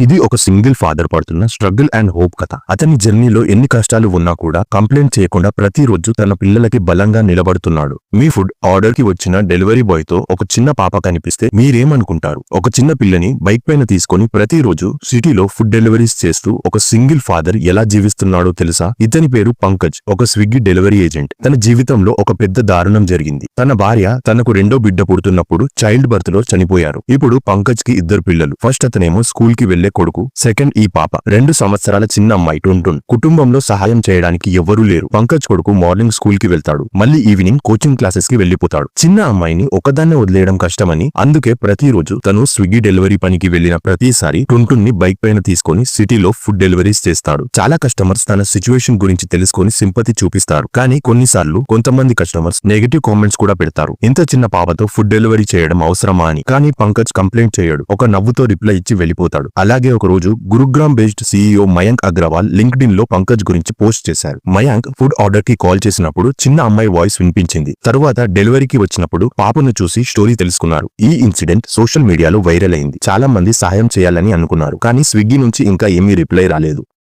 ఇది ఒక single father పడుతున్న స్ట్రగుల్ అండ్ హోప్ కథ. అతని జర్నీలో ఎన్ని కష్టాలు ఉన్నా కూడా కంప్లైంట్ చేయకుండా ప్రతిరోజు తన పిల్లలకి బలంగా నిలబడుతున్నాడు. మీ ఫుడ్ ఆర్డర్ కి వచ్చిన డెలివరీ బాయ్ తో ఒక చిన్న పాప కనిపిస్తే మీరేమనుకుంటారు? ఒక చిన్న పిల్లని బైక్ పైన తీసుకొని ప్రతిరోజు సిటీలో ఫుడ్ డెలివరీస్ చేస్తూ ఒక సింగిల్ ఫాదర్ ఎలా జీవిస్తున్నాడో తెలుసా? ఇతని పేరు పంకజ్, ఒక స్విగ్గీ డెలివరీ ఏజెంట్. తన జీవితంలో ఒక పెద్ద దారుణం జరిగింది. తన భార్య తనకు రెండో బిడ్డ పుడుతున్నప్పుడు చైల్డ్ బర్త్ లో చనిపోయారు. ఇప్పుడు పంకజ్ కి ఇద్దరు పిల్లలు. ఫస్ట్ అతనేమో స్కూల్ కి వెళ్లే కొడుకు, సెకండ్ ఈ పాప 2 సంవత్సరాల చిన్న అమ్మాయి టుంటున్. కుటుంబంలో సహాయం చేయడానికి ఎవ్వరూ లేరు. పంకజ్ కొడుకు మార్నింగ్ స్కూల్ కి వెళ్తాడు, మళ్ళీ ఈవినింగ్ కోచింగ్ క్లాసెస్ కి వెళ్లిపోతాడు. చిన్న అమ్మాయిని ఒకదాన్నే వదిలేయడం కష్టమని అందుకే ప్రతిరోజు తను స్విగ్గీ డెలివరీ పనికి వెళ్లిన ప్రతిసారి టుంటున్ ని బైక్ పైన తీసుకొని సిటీలో ఫుడ్ డెలివరీస్ చేస్తాడు. చాలా కస్టమర్స్ తన సిచ్యువేషన్ గురించి తెలుసుకొని సింపతి చూపిస్తారు, కానీ కొన్నిసార్లు కొంతమంది కస్టమర్స్ నెగటివ్ కామెంట్స్ కూడా పెడతారు. ఇంత చిన్న పాపతో ఫుడ్ డెలివరీ చేయడం అవసరమా అని. కానీ పంకజ్ కంప్లైంట్ చేయడు, ఒక నవ్వుతో రిప్లై ఇచ్చి వెళ్లిపోతాడు. అలాగే ఒక రోజు Gurugram based CEO Mayank Agarwal LinkedIn లో పంకజ్ గురించి పోస్ట్ చేశారు. మయాంక్ ఫుడ్ ఆర్డర్ కి కాల్ చేసినప్పుడు చిన్న అమ్మాయి వాయిస్ వినిపించింది. తరువాత డెలివరీకి వచ్చినప్పుడు పాపను చూసి స్టోరీ తెలుసుకున్నారు. ఈ ఇన్సిడెంట్ సోషల్ మీడియాలో వైరల్ అయింది. చాలా మంది సహాయం చేయాలని అనుకున్నారు, కానీ స్విగ్గీ నుంచి ఇంకా ఏమీ రిప్లై రాలేదు.